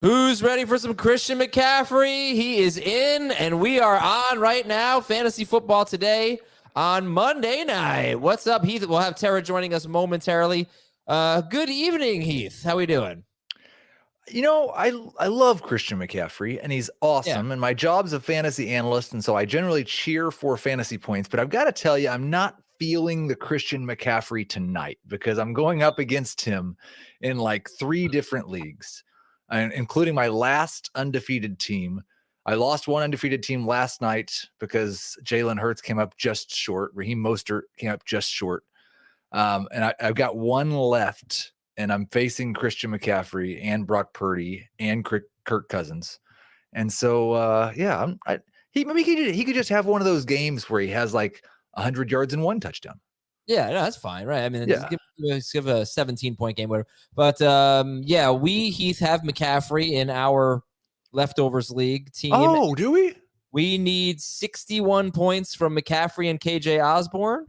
Who's ready for some Christian McCaffrey? He is in, and we are on right now. Fantasy football today on Monday night. What's up, Heath? We'll have Tara joining us momentarily. Good evening, Heath. How we doing? You know, I love Christian McCaffrey, and he's awesome. Yeah. And my job's a fantasy analyst, and so I generally cheer for fantasy points. But I've got to tell you, I'm not feeling the Christian McCaffrey tonight because I'm going up against him in like 3 different leagues, including my last undefeated team. I lost one undefeated team last night because Jalen Hurts came up just short. Raheem Mostert came up just short. And I've got one left, and I'm facing Christian McCaffrey and Brock Purdy and Kirk Cousins. And so, he could just have one of those games where he has like 100 yards and 1 touchdown. Yeah, no, that's fine, right? I mean, Yeah. just give a 17-point game, whatever. But we, Heath, have McCaffrey in our leftovers league team. Oh, do we? We need 61 points from McCaffrey and KJ Osborne,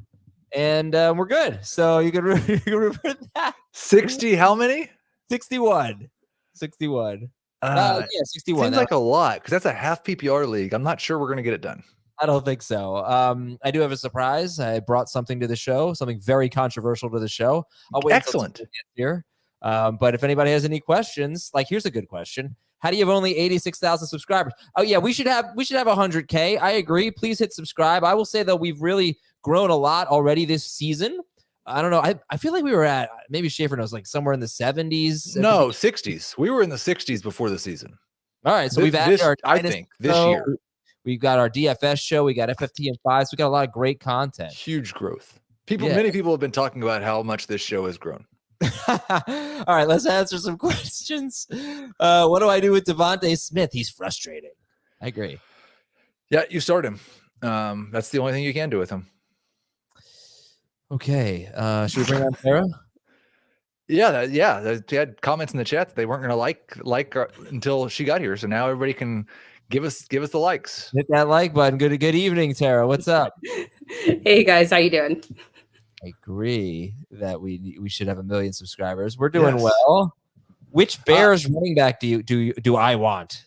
and we're good. So you can remember that. 60, how many? 61. 61. 61. Seems like a lot because that's a half PPR league. I'm not sure we're going to get it done. I don't think so. I do have a surprise. I brought something to the show, something very controversial to the show. I'll wait. Excellent. Here. But if anybody has any questions, like here's a good question. How do you have only 86,000 subscribers? Oh yeah, we should have 100K. I agree. Please hit subscribe. I will say though, we've really grown a lot already this season. I don't know. I feel like we were at, maybe Schaefer knows, like somewhere in the 70s. No, 60s. We were in the 60s before the season. All right. So we've added our this year. We've got our DFS show. We got FFT and 5. So we got a lot of great content. Huge growth. Many people have been talking about how much this show has grown. All right, let's answer some questions. What do I do with Devontae Smith? He's frustrating. I agree. Yeah, you start him. That's the only thing you can do with him. Okay. Should we bring on Sarah? Yeah. They had comments in the chat that they weren't going to like until she got here. So now everybody can give us the likes. Hit that like button. Good evening, Tara. What's up? Hey guys, how you doing? I agree that we should have 1 million subscribers. We're doing well. Which Bears running back do I want?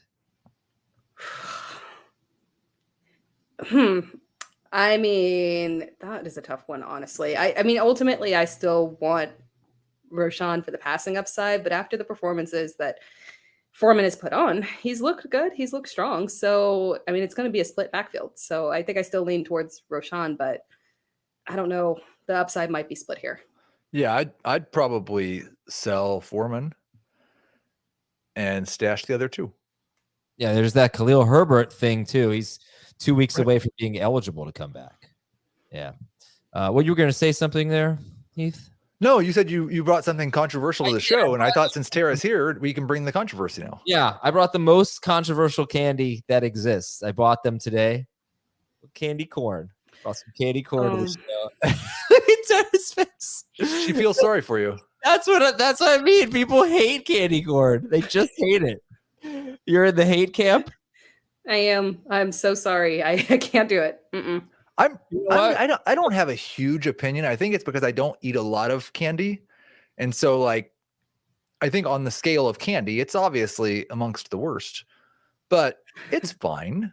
I mean, that is a tough one, honestly. I mean, ultimately, I still want Roshan for the passing upside, but after the performances that Foreman has put on, he's looked good. He's looked strong. So, I mean, it's going to be a split backfield. So I think I still lean towards Roshan, but I don't know. The upside might be split here. Yeah, I'd probably sell Foreman and stash the other 2. Yeah, there's that Khalil Herbert thing too. He's 2 weeks away from being eligible to come back. Yeah. What, you were going to say something there, Heath? No, you said you brought something controversial to the show, and I thought since Tara's here, we can bring the controversy now. Yeah, I brought the most controversial candy that exists. I bought them today. Candy corn. Brought some candy corn to the show. Look at Tara's face. She feels sorry for you. That's what I mean. People hate candy corn. They just hate it. You're in the hate camp? I am. I'm so sorry. I can't do it. I don't have a huge opinion. I think it's because I don't eat a lot of candy. And so like, I think on the scale of candy, it's obviously amongst the worst, but it's fine.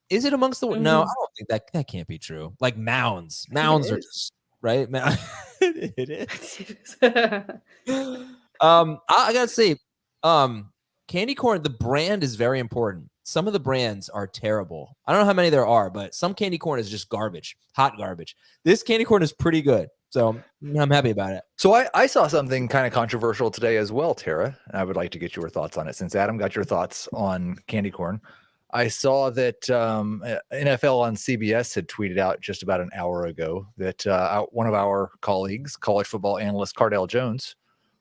Is it amongst the worst? No, I don't think that can't be true. Like mounds are just, right? It is. I gotta say, candy corn, the brand is very important. Some of the brands are terrible. I don't know how many there are, but some candy corn is just garbage, hot garbage. This candy corn is pretty good, so I'm happy about it. So I saw something kind of controversial today as well, Tara. I would like to get your thoughts on it since Adam got your thoughts on candy corn. I saw that NFL on CBS had tweeted out just about an hour ago that one of our colleagues, college football analyst Cardell Jones,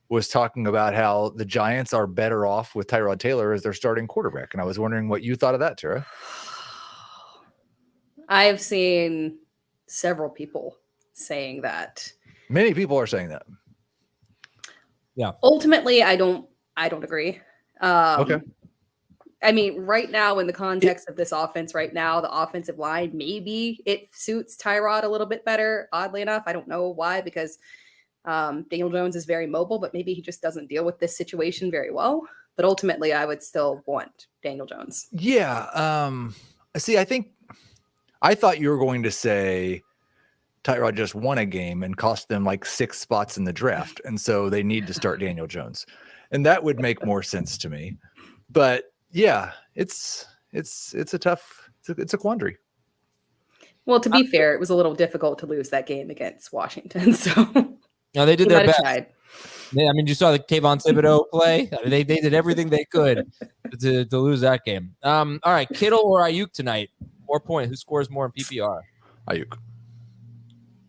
was talking about how the Giants are better off with Tyrod Taylor as their starting quarterback. And I was wondering what you thought of that, Tara. I've seen several people saying that. Many people are saying that. Yeah. Ultimately, I don't agree. Okay. I mean, right now, in the context of this offense right now, the offensive line, maybe it suits Tyrod a little bit better, oddly enough. I don't know why, because Daniel Jones is very mobile, but maybe he just doesn't deal with this situation very well. But ultimately, I would still want Daniel Jones. Yeah. See, I thought you were going to say Tyrod just won a game and cost them like 6 spots in the draft, and so they need to start Daniel Jones, and that would make more sense to me. But yeah, it's a tough, it's a quandary. Well, to be fair, it was a little difficult to lose that game against Washington. So no, they did their best. Tried. Yeah, I mean, you saw the Kayvon Thibodeau play. I mean, they did everything they could to lose that game. All right, Kittle or Ayuk tonight? More point. Who scores more in PPR?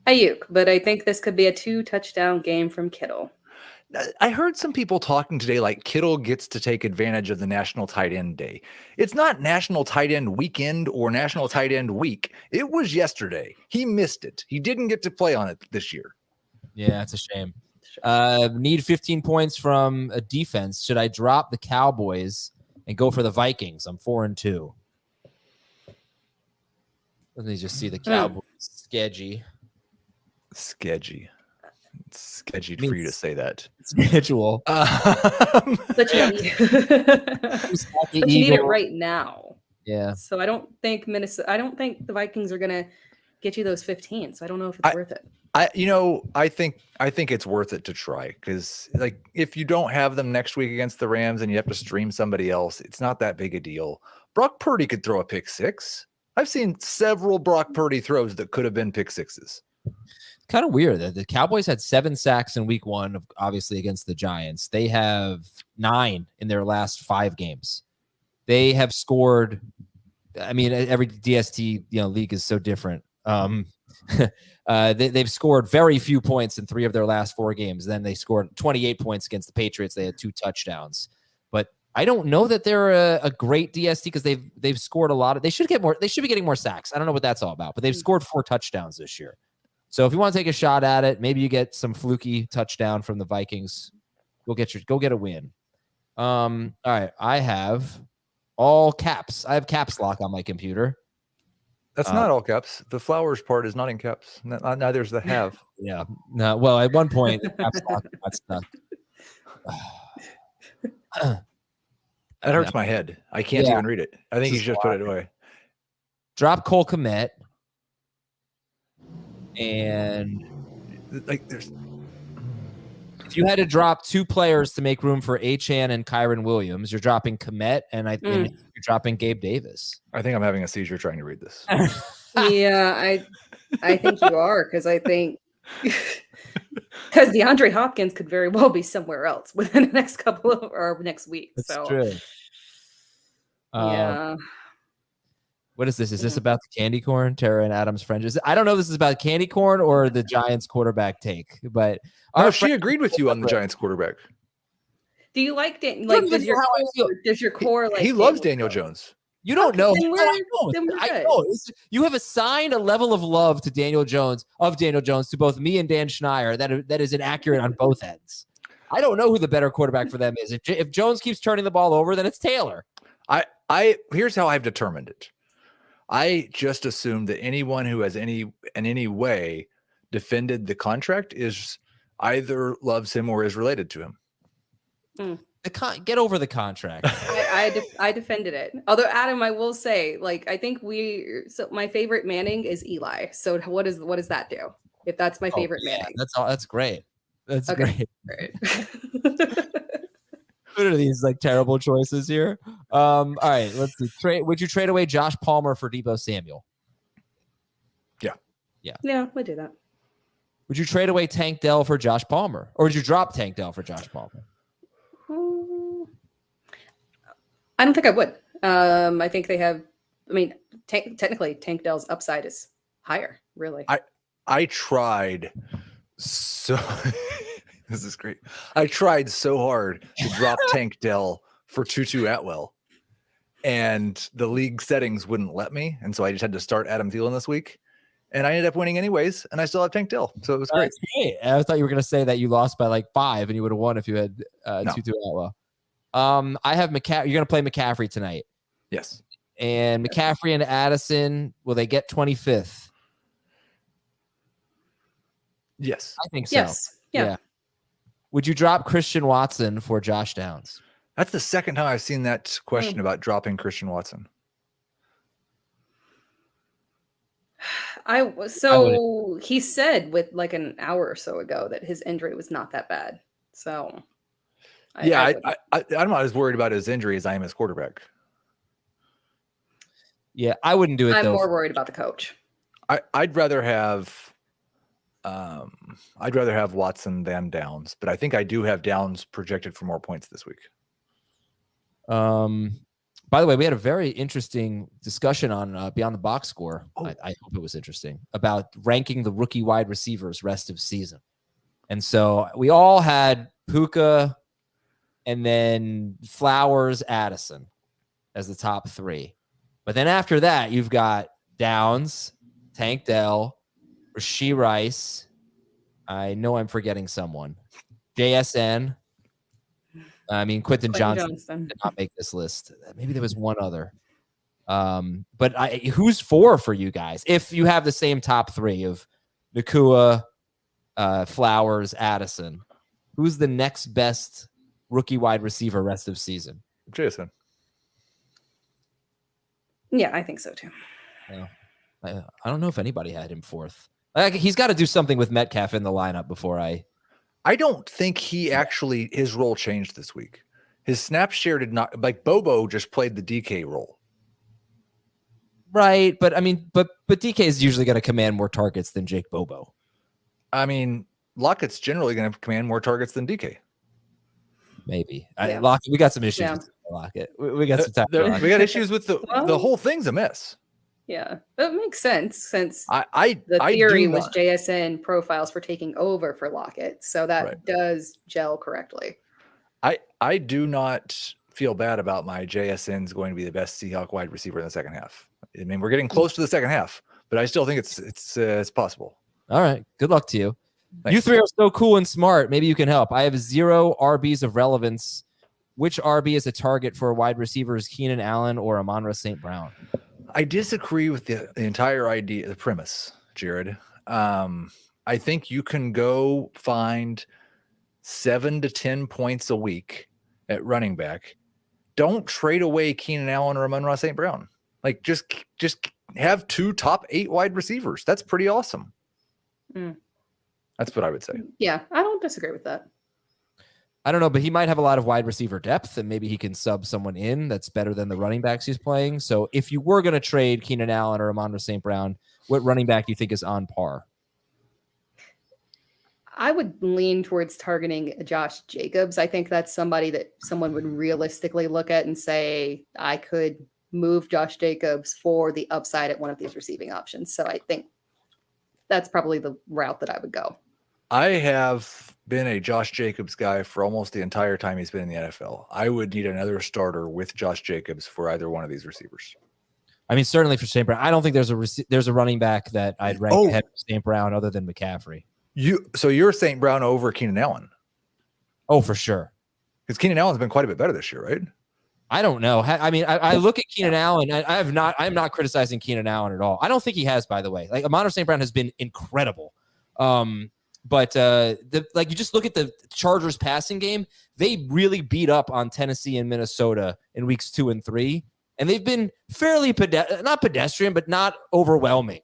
Ayuk, but I think this could be a 2-touchdown game from Kittle. I heard some people talking today like Kittle gets to take advantage of the National Tight End Day. It's not National Tight End Weekend or National Tight End Week. It was yesterday. He missed it. He didn't get to play on it this year. Yeah, it's a shame. Need 15 points from a defense. Should I drop the Cowboys and go for the Vikings? I'm 4-2. Let me just see the Cowboys sketchy. It's sketchy for you to say that. Schedule. But you need it right now. Yeah. So I don't think the Vikings are gonna get you those 15. So I don't know if it's worth it. I think it's worth it to try, because like if you don't have them next week against the Rams and you have to stream somebody else, it's not that big a deal. Brock Purdy could throw a pick 6. I've seen several Brock Purdy throws that could have been pick 6s. Kind of weird that the Cowboys had 7 sacks in week 1, obviously against the Giants. They have 9 in their last 5 games. They have scored. I mean, every DST league is so different. They've scored very few points in 3 of their last 4 games. Then they scored 28 points against the Patriots. They had 2 touchdowns. But I don't know that they're a great DST because they've scored a lot. They should get more. They should be getting more sacks. I don't know what that's all about, but they've scored 4 touchdowns this year. So if you want to take a shot at it, maybe you get some fluky touchdown from the Vikings. Go get a win. All right, I have all caps. I have caps lock on my computer. That's not all caps. The flowers part is not in caps. Neither is the have. Yeah. No. Well, at one point, the caps lock got stuck. That hurts my head. I can't even read it. I think you should just put it away. Drop Cole Kmet. And like, there's. If you had to drop 2 players to make room for Achane and Kyron Williams, you're dropping Kmet, and and you're dropping Gabe Davis. I think I'm having a seizure trying to read this. Yeah, I think you are, because I think because DeAndre Hopkins could very well be somewhere else within the next couple of or next week. That's so true. Yeah. What is this? Is this about the candy corn? Tara and Adam's friend. I don't know if this is about candy corn or the Giants quarterback take, but she agreed with you on the Giants quarterback. Do you like does your core like he loves Daniel Jones? You don't know. I know. You have assigned a level of love to Daniel Jones to both me and Dan Schneier that is inaccurate on both ends. I don't know who the better quarterback for them is. If Jones keeps turning the ball over, then it's Taylor. Here's how I've determined it. I just assume that anyone who has in any way defended the contract is either loves him or is related to him. Get over the contract. I defended it. Although Adam, I will say, I think my favorite Manning is Eli. So what does that do? If that's my favorite Manning, that's great. That's okay. Great. What are these terrible choices here? All right, let's see. Would you trade away Josh Palmer for Deebo Samuel? Yeah, we'll do that. Would you trade away Tank Dell for Josh Palmer, or would you drop Tank Dell for Josh Palmer? I don't think I would. I think they have. I mean, technically, Tank Dell's upside is higher. Really, I tried so. This is great. I tried so hard to drop Tank Dell for Tutu Atwell, and the league settings wouldn't let me. And so I just had to start Adam Thielen this week, and I ended up winning anyways. And I still have Tank Dell, so it was great. I thought you were going to say that you lost by 5, and you would have won if you had Tutu Atwell. I have McCaffrey. You're going to play McCaffrey tonight. Yes. And McCaffrey and Addison, will they get 25th? Yes. I think so. Yes. Yeah. Would you drop Christian Watson for Josh Downs? That's the second time I've seen that question about dropping Christian Watson. He said with like an hour or so ago that his injury was not that bad. So I'm not as worried about his injury as I am his quarterback. Yeah, I wouldn't do it. I'm more worried about the coach. I'd rather have Watson than Downs, but I think I do have Downs projected for more points this week. By the way, we had a very interesting discussion on Beyond the Box Score. I hope it was interesting about ranking the rookie wide receivers rest of season. And so we all had Puka and then Flowers, Addison as the top three. But then after that, you've got Downs, Tank Dell, Rashee Rice. I know I'm forgetting someone. JSN. Quentin Johnson did not make this list. Maybe there was one other. But who's four for you guys? If you have the same top three of Nakua, Flowers, Addison, who's the next best rookie wide receiver rest of season? Jason. Yeah, I think so too. Yeah. I don't know if anybody had him fourth. He's got to do something with Metcalf in the lineup before I don't think his role changed this week. His snap share did not, like Bobo just played the DK role. Right. But DK is usually going to command more targets than Jake Bobo. Lockett's generally going to command more targets than DK. Maybe. Lockett, we got some issues with Lockett. We got some time. We got issues with the whole thing's a mess. Yeah, that makes sense since the theory was JSN profiles for taking over for Lockett. So that does gel correctly. I do not feel bad about my JSN's going to be the best Seahawk wide receiver in the second half. We're getting close to the second half, but I still think it's possible. All right. Good luck to you. Thanks. You three are so cool and smart. Maybe you can help. I have 0 RBs of relevance. Which RB is a target for wide receivers, Keenan Allen or Amon-Ra St. Brown? I disagree with the entire idea, the premise, Jared. I think you can go find 7 to 10 points a week at running back. Don't trade away Keenan Allen or Amon-Ra St. Brown. Like just have 2 top 8 wide receivers. That's pretty awesome. That's what I would say. Yeah, I don't disagree with that. I don't know, but he might have a lot of wide receiver depth, and maybe he can sub someone in that's better than the running backs he's playing. So if you were going to trade Keenan Allen or Amon-Ra St. Brown, what running back do you think is on par? I would lean towards targeting Josh Jacobs. I think that's somebody that someone would realistically look at and say, I could move Josh Jacobs for the upside at one of these receiving options. So I think that's probably the route that I would go. I have been a Josh Jacobs guy for almost the entire time he's been in the NFL. I would need another starter with Josh Jacobs for either one of these receivers. Certainly for St. Brown. I don't think there's a running back that I'd rank ahead of St. Brown other than McCaffrey. So you're St. Brown over Keenan Allen? Oh, for sure. Because Keenan Allen's been quite a bit better this year, right? I don't know. I look at Keenan Allen. I'm not criticizing Keenan Allen at all. I don't think he has, by the way. Like Amon-Ra St. Brown has been incredible. But you just look at the Chargers passing game. They really beat up on Tennessee and Minnesota in weeks 2 and 3. And they've been fairly not pedestrian, but not overwhelming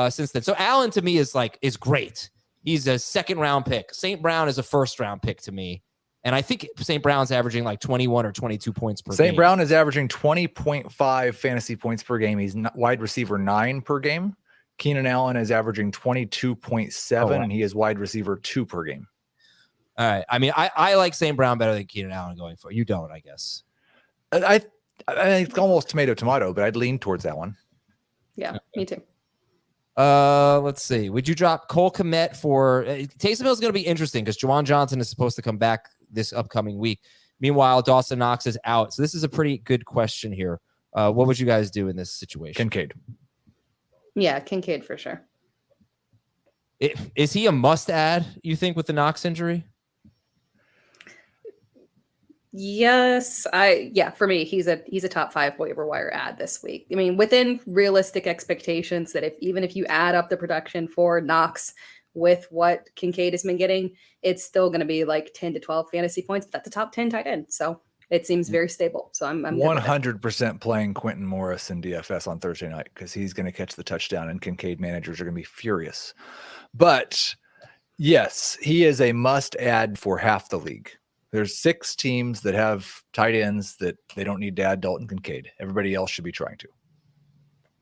since then. So Allen to me is great. He's a second round pick. St. Brown is a first round pick to me. And I think St. Brown's averaging like 21 or 22 points per game. St. Brown is averaging 20.5 fantasy points per game. He's wide receiver 9 per game. Keenan Allen is averaging 22.7, and he is wide receiver 2 per game. All right. I like St. Brown better than Keenan Allen going for. You don't, I guess. I think it's almost tomato, but I'd lean towards that one. Yeah, me too. Let's see. Would you drop Cole Kmet for Taysom Hill is going to be interesting because Juwan Johnson is supposed to come back this upcoming week. Meanwhile, Dawson Knox is out. So this is a pretty good question here. What would you guys do in this situation? Kincaid. Yeah, Kincaid for sure. Is he a must add, you think, with the Knox injury? Yes, for me, he's a top 5 waiver wire add this week. Within realistic expectations that even if you add up the production for Knox with what Kincaid has been getting, it's still going to be like 10 to 12 fantasy points, but that's a top 10 tight end. So it seems very stable. So I'm 100% playing Quentin Morris in DFS on Thursday night because he's going to catch the touchdown and Kincaid managers are going to be furious. But yes, he is a must add for half the league. There's 6 teams that have tight ends that they don't need to add Dalton Kincaid. Everybody else should be trying to.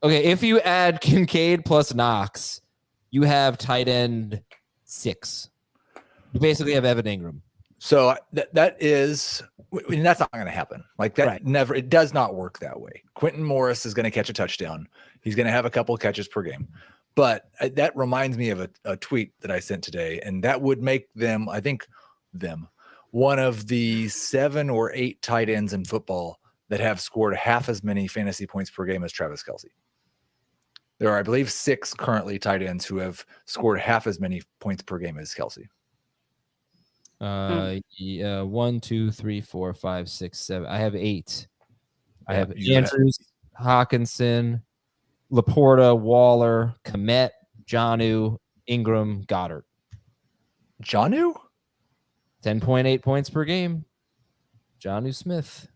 Okay, if you add Kincaid plus Knox, you have tight end 6. You basically have Evan Ingram. So that is, I mean, that's not going to happen. Like that never, it does not work that way. Quentin Morris is going to catch a touchdown. He's going to have a couple of catches per game. But that reminds me of a tweet that I sent today, and that would make them, I think, one of the 7 or 8 tight ends in football that have scored half as many fantasy points per game as Travis Kelce. There are, I believe, 6 currently tight ends who have scored half as many points per game as Kelce. 1, 2, 3, 4, 5, 6, 7. I have 8. I have Andrews, Hawkinson, Laporta, Waller, Kmet, Jonnu, Ingram, Goddard. Jonnu? 10.8 points per game. Jonnu Smith.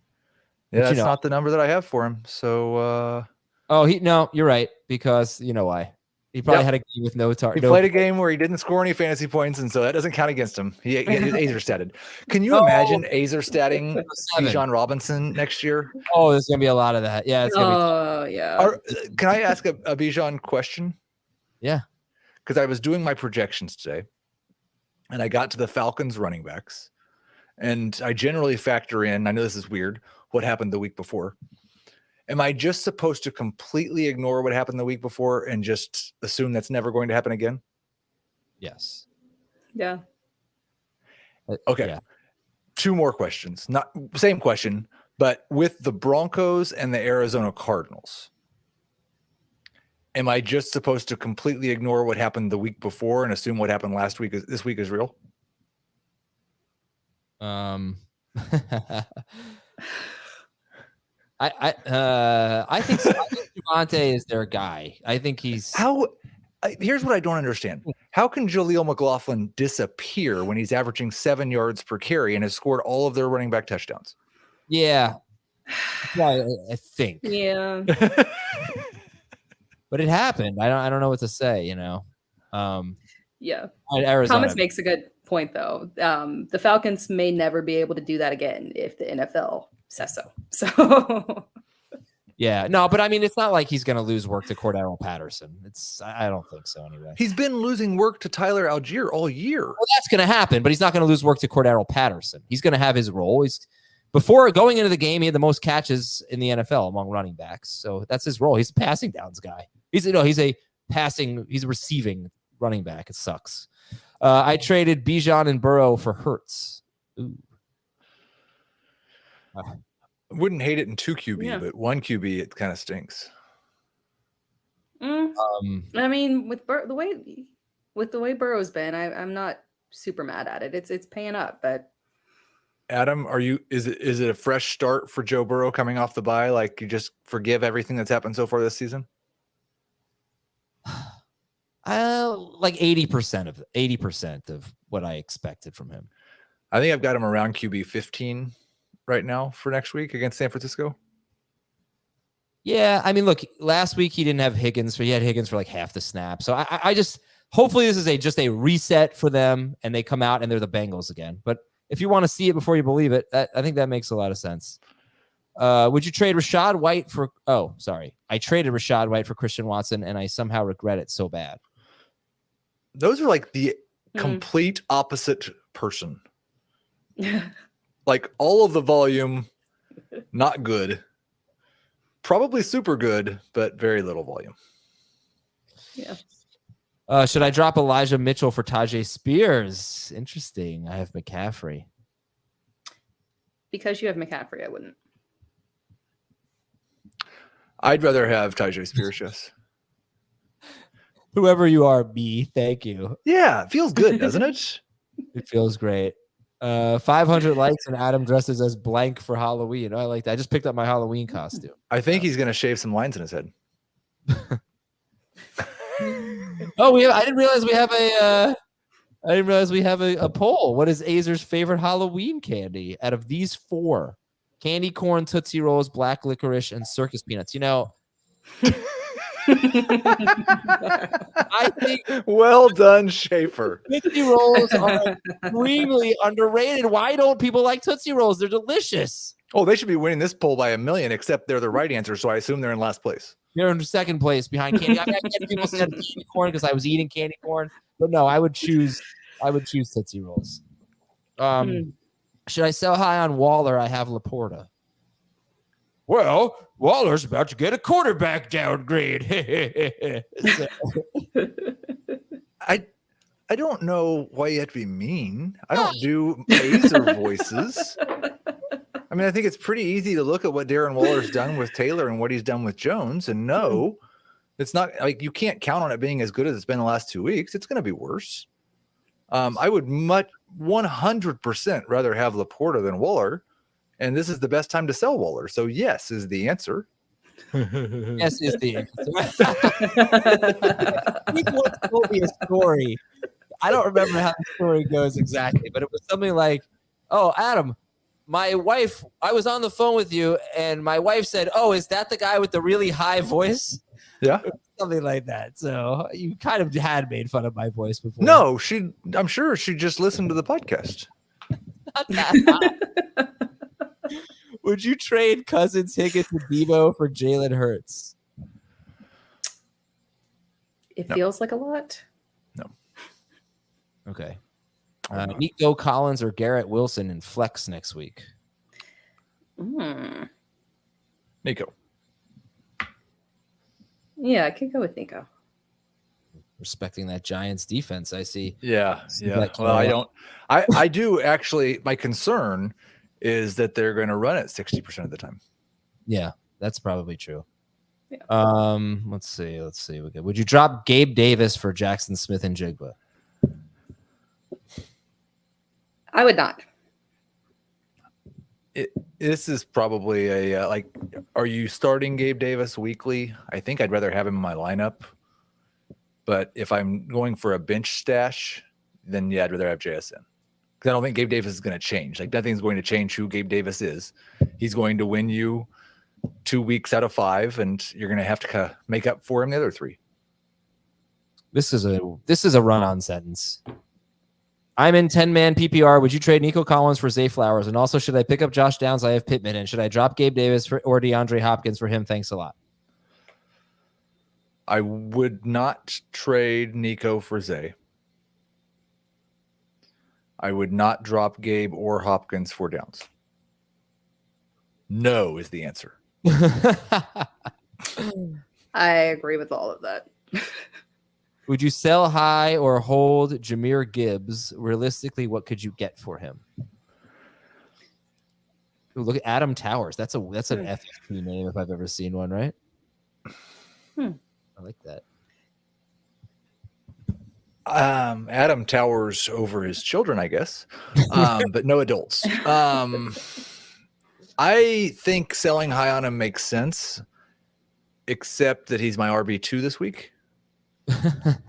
Yeah, that's not the number that I have for him. So, no, you're right, because you know why. He probably had a game with no target. He played a game where he didn't score any fantasy points, and so that doesn't count against him. He Azer statted. Can you imagine Azer statting Bijan Robinson next year? Oh, there's gonna be a lot of that. Yeah, it's gonna be. Yeah. Can I ask a Bijan question? Yeah, because I was doing my projections today, and I got to the Falcons running backs, and I generally factor in. I know this is weird. What happened the week before? Am I just supposed to completely ignore what happened the week before and just assume that's never going to happen again? Yes. Yeah. Okay. Yeah. 2 more questions. Not same question, but with the Broncos and the Arizona Cardinals, am I just supposed to completely ignore what happened the week before and assume what happened last week this week is real? I think so. I think Javonte is their guy. I think he's here's what I don't understand. How can Jaleel McLaughlin disappear when he's averaging 7 yards per carry and has scored all of their running back touchdowns? Yeah. I think. Yeah. But it happened. I don't know what to say, Yeah. Arizona. Thomas makes a good point, though. The Falcons may never be able to do that again if the NFL says so. So yeah, no, but I mean, it's not like he's going to lose work to Cordero Patterson. I don't think so anyway. He's been losing work to Tyler Algier all year. Well, that's going to happen, but he's not going to lose work to Cordero Patterson. He's going to have his role. Before going into the game, he had the most catches in the NFL among running backs. So that's his role. He's a passing downs guy. He's a receiving running back. It sucks. I traded Bijan and Burrow for Hurts. Ooh. Wouldn't hate it in 2 QB, but 1 QB, it kind of stinks. I mean, with the way Burrow's been, I'm not super mad at it. It's paying up, but Adam, is it a fresh start for Joe Burrow coming off the bye? Like you just forgive everything that's happened so far this season? Like 80% of what I expected from him. I think I've got him around QB 15 right now for next week against San Francisco. Yeah, I mean, look, last week he didn't have Higgins, so he had Higgins for like half the snap. So I just hopefully this is just a reset for them, and they come out and they're the Bengals again. But if you want to see it before you believe it, I think that makes a lot of sense. Would you trade Rachaad White for? Oh, sorry, I traded Rachaad White for Christian Watson, and I somehow regret it so bad. Those are like the complete opposite person. Like all of the volume, not good. Probably super good, but very little volume. Yeah. Should I drop Elijah Mitchell for Tajay Spears? Interesting. I have McCaffrey. Because you have McCaffrey, I wouldn't. I'd rather have Tajay Spears, yes. Whoever you are, me. Thank you. Yeah, it feels good, doesn't it? It feels great. 500 likes and Adam dresses as blank for Halloween. I like that. I just picked up my Halloween costume. I think he's going to shave some lines in his head. Oh, I didn't realize we have a poll. What is Azer's favorite Halloween candy out of these 4? Candy corn, Tootsie Rolls, black licorice, and circus peanuts. I think well done, Schaefer. Tootsie Rolls are extremely underrated. Why don't people like Tootsie Rolls? They're delicious. Oh, they should be winning this poll by 1 million, except they're the right answer, so I assume they're in last place. They're in second place behind candy. I get people said candy corn because I was eating candy corn, but no, I would choose Tootsie Rolls. Should I sell high on Waller? I have Laporta. Well, Waller's about to get a quarterback downgrade. I don't know why you have to be mean. I don't do Azer voices. I mean, I think it's pretty easy to look at what Darren Waller's done with Taylor and what he's done with Jones, and no, it's not like you can't count on it being as good as it's been the last 2 weeks. It's going to be worse. I would 100% rather have Laporta than Waller, and this is the best time to sell Waller. So yes is the answer. Yes is the answer. People told me a story. I don't remember how the story goes exactly, but it was something like, "Oh, Adam, my wife, I was on the phone with you, and my wife said, 'Oh, is that the guy with the really high voice?'" Yeah. Something like that. So you kind of had made fun of my voice before. No, I'm sure she just listened to the podcast. Not that high. Would you trade Cousins, Higgins, and Deebo for Jalen Hurts? It feels like a lot. No. Okay. Nico Collins or Garrett Wilson in flex next week? Nico. Yeah, I could go with Nico. Respecting that Giants defense, I see. Yeah. Well, I do actually. My concern is that they're going to run it 60% of the time. Yeah, that's probably true. Yeah. Let's see. Would you drop Gabe Davis for Jackson Smith and Jigba? I would not. This is probably a are you starting Gabe Davis weekly? I think I'd rather have him in my lineup. But if I'm going for a bench stash, then yeah, I'd rather have JSN. Because I don't think Gabe Davis is going to change. Like, nothing's going to change who Gabe Davis is. He's going to win you 2 weeks out of 5, and you're going to have to make up for him the other 3. This is a run-on sentence. I'm in 10-man PPR. Would you trade Nico Collins for Zay Flowers? And also, should I pick up Josh Downs? I have Pittman. And should I drop Gabe Davis or DeAndre Hopkins for him? Thanks a lot. I would not trade Nico for Zay. I would not drop Gabe or Hopkins for Downs. No is the answer. I agree with all of that. Would you sell high or hold Jahmyr Gibbs? Realistically, what could you get for him? Ooh, look at Adam Towers. That's an FFP name if I've ever seen one, right? I like that. Adam Towers over his children, I guess, but no adults. I think selling high on him makes sense, except that he's my RB2 this week.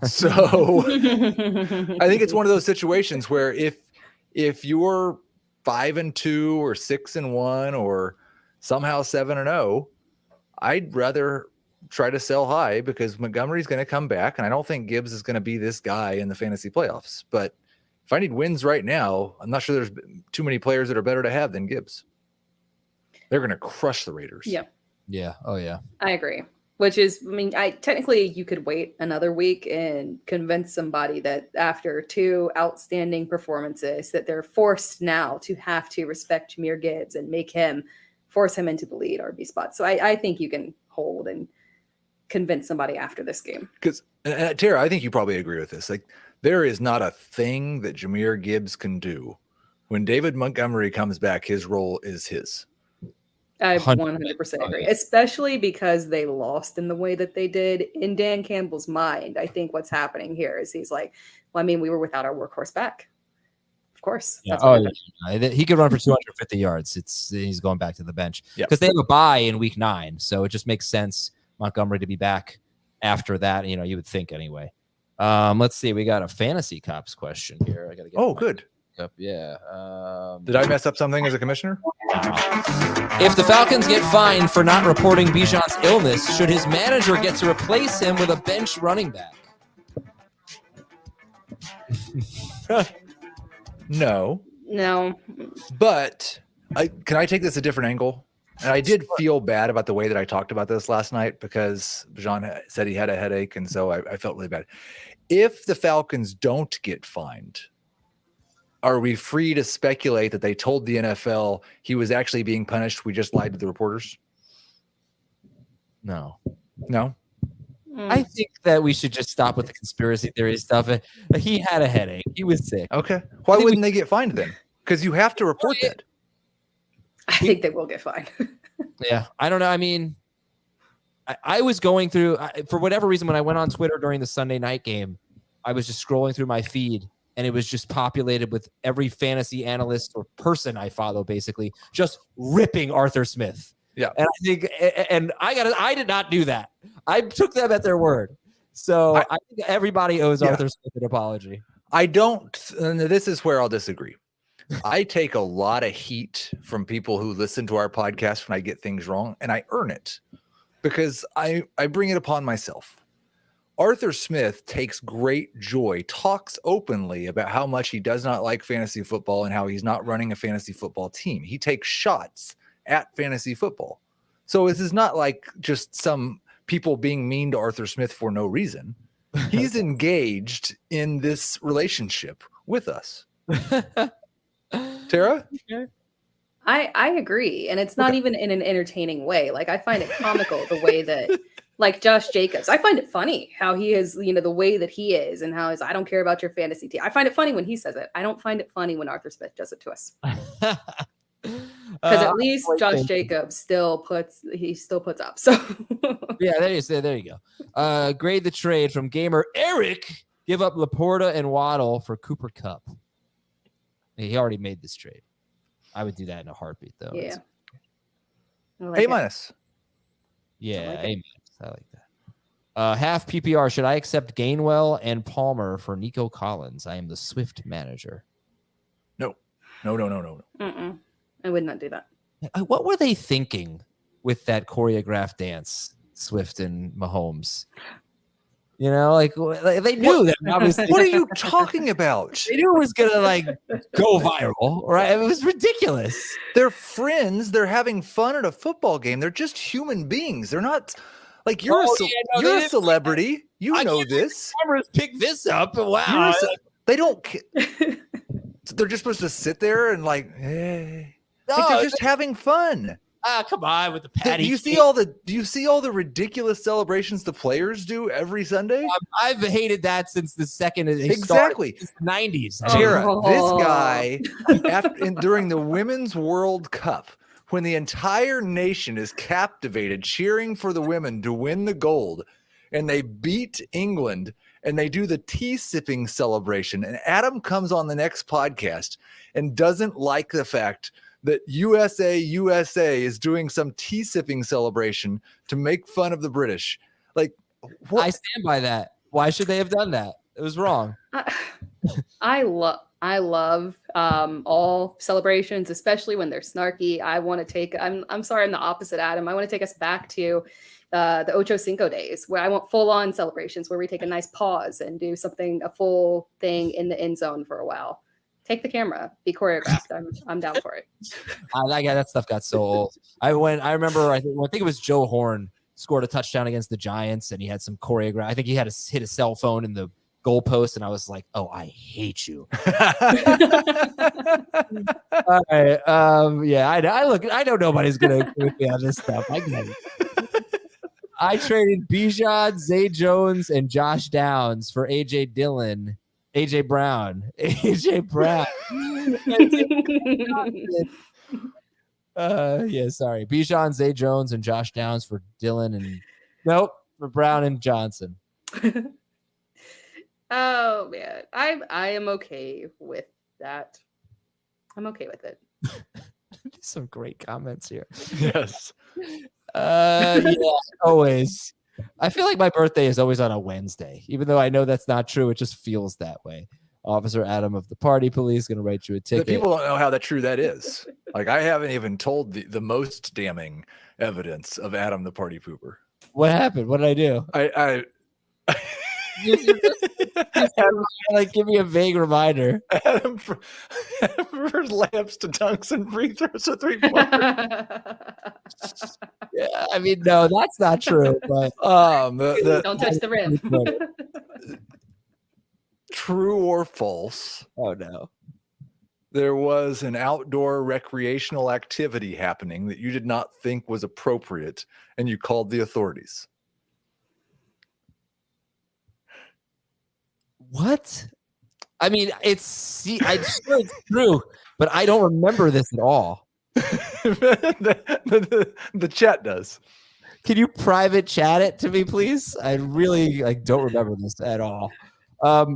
So I think it's one of those situations where if you're 5-2 or 6-1 or somehow 7-0, I'd rather try to sell high because Montgomery's going to come back, and I don't think Gibbs is going to be this guy in the fantasy playoffs. But if I need wins right now, I'm not sure there's too many players that are better to have than Gibbs. They're going to crush the Raiders. Yeah. Yeah. Oh, yeah. I agree. Which is, I mean, technically you could wait another week and convince somebody that after 2 outstanding performances that they're forced now to have to respect Jahmyr Gibbs and force him into the lead RB spot. So I think you can hold and convince somebody after this game. Because Tara, I think you probably agree with this. Like, there is not a thing that Jahmyr Gibbs can do. When David Montgomery comes back, his role is his. I 100% agree, especially because they lost in the way that they did. In Dan Campbell's mind, I think what's happening here is he's like, well, I mean, we were without our workhorse back. Of course. Yeah. He could run for 250 yards. He's going back to the bench because they have a bye in week 9. So it just makes sense Montgomery to be back after that. You would think anyway. Let's see. We got a fantasy cops question here. I gotta get good. Up. Yeah. Did I mess up something as a commissioner? If the Falcons get fined for not reporting Bijan's illness, should his manager get to replace him with a bench running back? No. But can I take this a different angle? And I did feel bad about the way that I talked about this last night because Bijan said he had a headache, and so I felt really bad. If the Falcons don't get fined, are we free to speculate that they told the NFL he was actually being punished? We just lied to the reporters? No. I think that we should just stop with the conspiracy theory stuff. He had a headache. He was sick. Okay. Why wouldn't they get fined then? Because you have to report that. I think they will get fined. Yeah. I don't know. I mean, I was going through, for whatever reason, when I went on Twitter during the Sunday night game, I was just scrolling through my feed, and it was just populated with every fantasy analyst or person I follow, basically, just ripping Arthur Smith. Yeah. And I think, and I did not do that. I took them at their word. So I think everybody owes Arthur Smith an apology. I don't, and this is where I'll disagree. I take a lot of heat from people who listen to our podcast when I get things wrong, and I earn it because I bring it upon myself. Arthur Smith takes great joy, talks openly about how much he does not like fantasy football and how he's not running a fantasy football team. He takes shots at fantasy football. So this is not like just some people being mean to Arthur Smith for no reason. He's engaged in this relationship with us. Tara? I agree. And it's not even in an entertaining way. Like, I find it comical the way that, like, Josh Jacobs, I find it funny how he is, the way that he is and how I don't care about your fantasy team. I find it funny when he says it. I don't find it funny when Arthur Smith does it to us. Because at least Josh Jacobs still puts up. So yeah, there you go. Grade the trade from gamer Eric. Give up Laporta and Waddle for Cooper Kupp. He already made this trade. I would do that in a heartbeat, though. Yeah. A minus. Yeah, A minus. I like that. Half PPR. Should I accept Gainwell and Palmer for Nico Collins? I am the Swift manager. No. Mm-mm. I would not do that. What were they thinking with that choreographed dance, Swift and Mahomes? Like they knew that. Obviously, what are you talking about? They knew it was gonna go viral, right? It was ridiculous. They're friends. They're having fun at a football game. They're just human beings. They're not like you're a celebrity. You know this. Cameras pick this up. Wow. They don't. They're just supposed to sit there and hey. They're just having fun. Come on with the patty. Do you see all the ridiculous celebrations the players do every Sunday? I've hated that since the second exactly since the 90s. Tara, this guy during the Women's World Cup, when the entire nation is captivated cheering for the women to win the gold, and they beat England, and they do the tea sipping celebration, and Adam comes on the next podcast and doesn't like the fact that USA is doing some tea sipping celebration to make fun of the British. What? I stand by that. Why should they have done that? It was wrong. I love all celebrations, especially when they're snarky. I want to take. I'm sorry, I'm the opposite, Adam. I want to take us back to the Ocho Cinco days, where I want full on celebrations, where we take a nice pause and do a full thing in the end zone for a while. Take the camera, be choreographed. I'm down for it. That stuff got so old. I remember. I think it was Joe Horn scored a touchdown against the Giants, and he had some choreograph. I think he had to hit a cell phone in the goalpost, and I was like, "Oh, I hate you." All right. Yeah. I know nobody's gonna agree with me on this stuff. I get it. I traded Bijan, Zay Jones, and Josh Downs for AJ Brown. Sorry. Bijan, Zay Jones, and Josh Downs for Dillon and for Brown and Johnson. Oh man, I am okay with that. I'm okay with it. Some great comments here. Yes. Yeah, always. I feel like my birthday is always on a Wednesday, even though I know that's not true. It just feels that way. Officer Adam of the Party Police going to write you a The ticket. people don't know how true that is. Like, I haven't even told the most damning evidence of Adam the Party Pooper. What happened? What did I do? I Like, give me a vague reminder. Adam prefers layups to dunks and free throws to 3-pointers. Yeah, I mean, no, that's not true. But Don't touch the rim. True or false? Oh no. There was an outdoor recreational activity happening that you did not think was appropriate, and you called the authorities. What? I mean, I'm sure it's true, but I don't remember this at all. the chat does. Can you private chat it to me, please? I really don't remember this at all.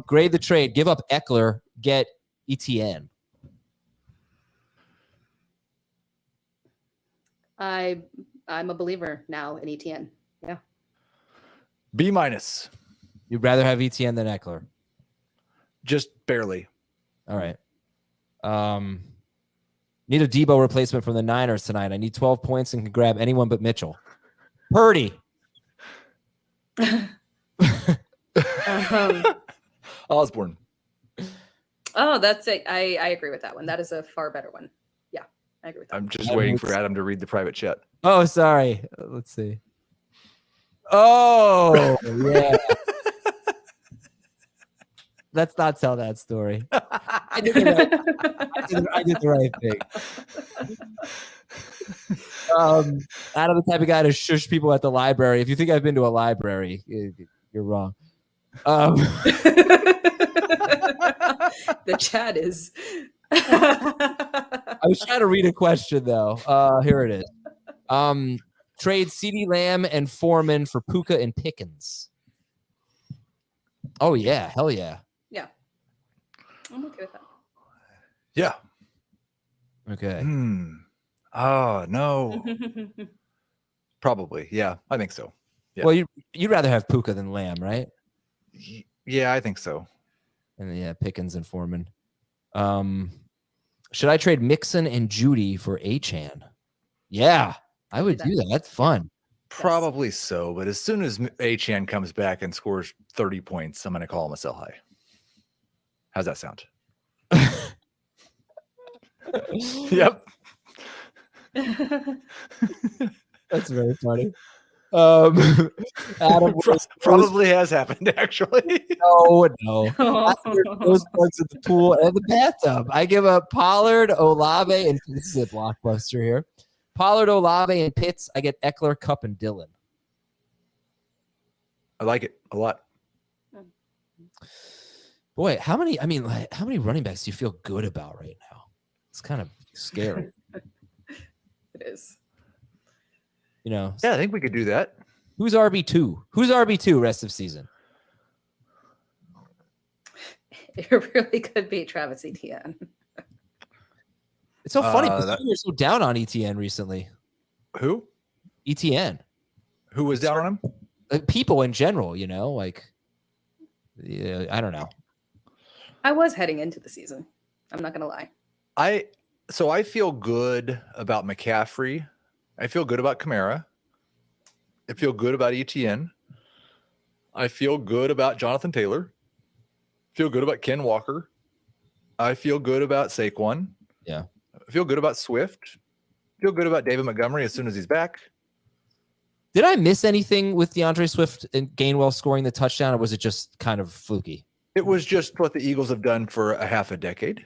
Grade the trade. Give up Eckler. Get ETN. I'm a believer now in ETN. Yeah. B-. You'd rather have ETN than Eckler. Just barely. All right. Need a Deebo replacement from the Niners tonight. I need 12 points and can grab anyone but Mitchell. Purdy. Osborne. Oh, that's it. I agree with that one. That is a far better one. Yeah, I agree with that. I'm just waiting for Adam to read the private chat. Oh, sorry. Let's see. Oh, yeah. Let's not tell that story. I did the right thing. Adam, the type of guy to shush people at the library. If you think I've been to a library, you're wrong. The chat is. I was trying to read a question though. Here it is. Trade CeeDee Lamb and Foreman for Puka and Pickens. Oh yeah, hell yeah. Yeah, I'm okay with that. Yeah. Okay. Oh no. Probably. Yeah, I think so. Yeah. Well, you'd rather have Puka than Lamb, right? Yeah, I think so. And then, yeah, Pickens and Foreman. Should I trade Mixon and Judy for Achane? Yeah, I would do that. That's fun. Probably so, but as soon as Achane comes back and scores 30 points, I'm going to call him a sell high. How's that sound? Yep. That's very funny. Adam probably has happened, actually. No. Those bugs at the pool and the bathtub. I give up Pollard, Olave, and this is a blockbuster here. Pollard, Olave, and Pitts. I get Eckler, Kupp, and Dillon. I like it a lot. Boy, how many running backs do you feel good about right now? It's kind of scary. It is. You know. Yeah, I think we could do that. Who's RB2? Who's RB2 rest of season? It really could be Travis Etienne. It's so funny because you're so down on ETN recently. Who? ETN. Who was down on him? People in general, you know, I don't know. I was heading into the season. I'm not gonna lie. I feel good about McCaffrey. I feel good about Kamara. I feel good about ETN. I feel good about Jonathan Taylor. I feel good about Ken Walker. I feel good about Saquon. Yeah. I feel good about Swift. I feel good about David Montgomery as soon as he's back. Did I miss anything with DeAndre Swift and Gainwell scoring the touchdown, or was it just kind of fluky? It was just what the Eagles have done for a half a decade.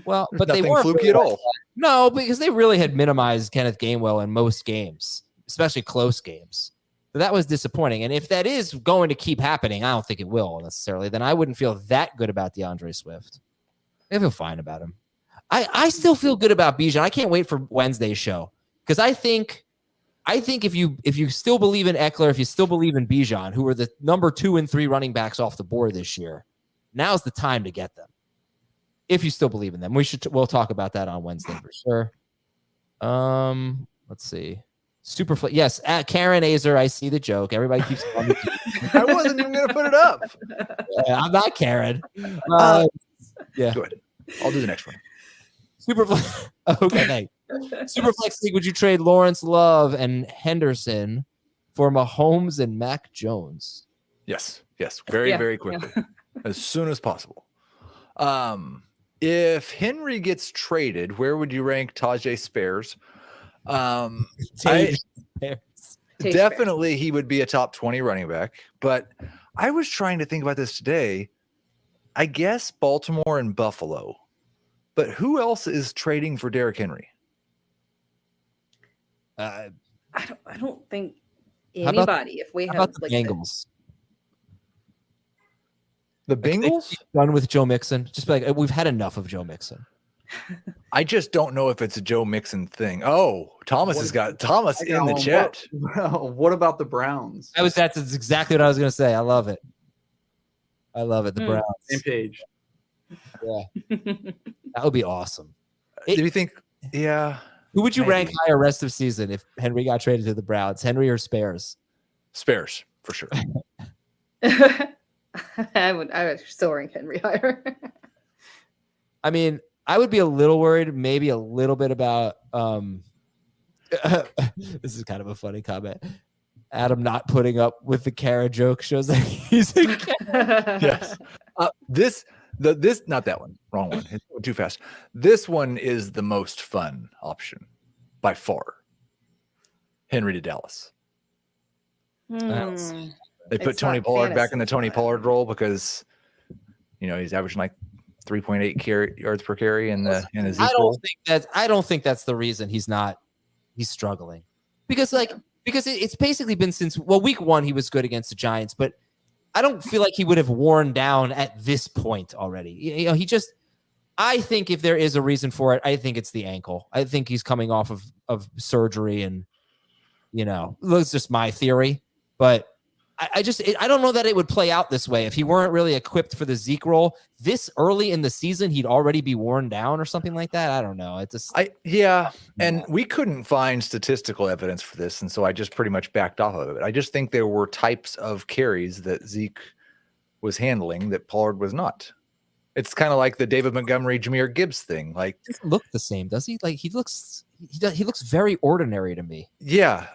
Well, but Nothing they weren't fluky at all. No, because they really had minimized Kenneth Gainwell in most games, especially close games. So that was disappointing. And if that is going to keep happening, I don't think it will necessarily, then I wouldn't feel that good about DeAndre Swift. I feel fine about him. I still feel good about Bijan. I can't wait for Wednesday's show because I think if you still believe in Eckler, if you still believe in Bijan, who are the number 2 and 3 running backs off the board this year, now's the time to get them. If you still believe in them, we'll talk about that on Wednesday for sure. Let's see. Superflex. Yes, at Karen Azer, I see the joke. Everybody keeps calling me. I wasn't even going to put it up. Yeah, I'm not Karen. Yeah. Go ahead. I'll do the next one. Superflex. Okay, thanks. Superflex League, would you trade Lawrence Love and Henderson for Mahomes and Mac Jones? Yes. Very quickly. As soon as possible. If Henry gets traded, where would you rank Tajay Spears? Definitely he would be a top 20 running back, but I was trying to think about this today. I guess Baltimore and Buffalo, but who else is trading for Derrick Henry? I don't think anybody. If we have the Bengals. The Bengals? Done with Joe Mixon. Just be like, we've had enough of Joe Mixon. I just don't know if it's a Joe Mixon thing. Oh, Thomas has got Thomas in the chat. What about the Browns? That's exactly what I was going to say. I love it. The Browns. Same page. Yeah. That would be awesome. Do you think? Yeah. Who would you rank higher rest of season if Henry got traded to the Browns? Henry or Spears? Spears, for sure. I would still rank Henry higher. I mean, I would be a little worried, maybe a little bit about this is kind of a funny comment. Adam not putting up with the Kara joke shows that he's a Kara. Yes. This not that one. Wrong one. It's going too fast. This one is the most fun option by far. Henry to Dallas. They put Tony Pollard back in the Tony Pollard role because, he's averaging like 3.8 yards per carry in his. I don't think that's the reason he's struggling, because it's basically been since week 1 he was good against the Giants, but I don't feel like he would have worn down at this point already. I think if there is a reason for it, I think it's the ankle. I think he's coming off of surgery, and that's just my theory, but. I don't know that it would play out this way if he weren't really equipped for the Zeke role this early in the season. He'd already be worn down or something like that. I don't know. And we couldn't find statistical evidence for this, and so I just pretty much backed off of it. I just think there were types of carries that Zeke was handling that Pollard was not. It's kind of like the David Montgomery, Jahmyr Gibbs thing. Like, he doesn't look the same, does he? Like, he looks very ordinary to me. Yeah.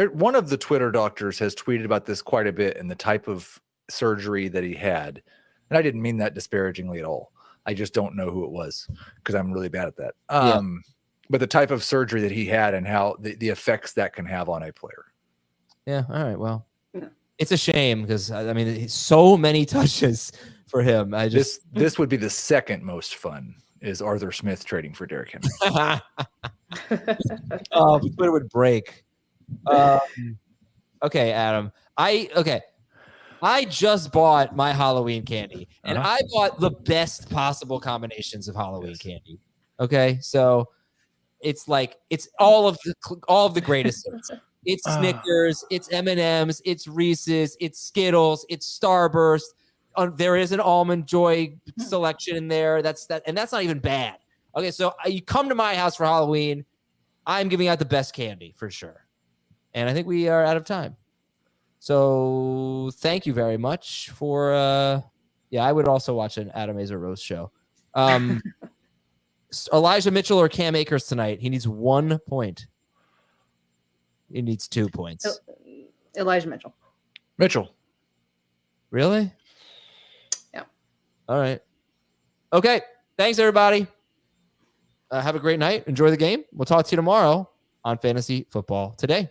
One of the Twitter doctors has tweeted about this quite a bit and the type of surgery that he had. And I didn't mean that disparagingly at all. I just don't know who it was because I'm really bad at that. But the type of surgery that he had and how the effects that can have on a player. Yeah. All right. Well, it's a shame because so many touches for him. This would be the second most fun is Arthur Smith trading for Derrick Henry. Twitter would break. Okay, Adam. I just bought my Halloween candy, and I bought the best possible combinations of Halloween candy. Okay, so it's all of the greatest hits. It's Snickers, it's M&Ms, it's Reese's, it's Skittles, it's Starburst. There is an Almond Joy selection in there. That's not even bad. Okay, so you come to my house for Halloween, I'm giving out the best candy for sure. And I think we are out of time. So thank you very much for I would also watch an Adam Azer roast show. Elijah Mitchell or Cam Akers tonight? He needs 1 point. He needs 2 points. Elijah Mitchell. Mitchell. Really? Yeah. All right. Okay. Thanks, everybody. Have a great night. Enjoy the game. We'll talk to you tomorrow on Fantasy Football Today.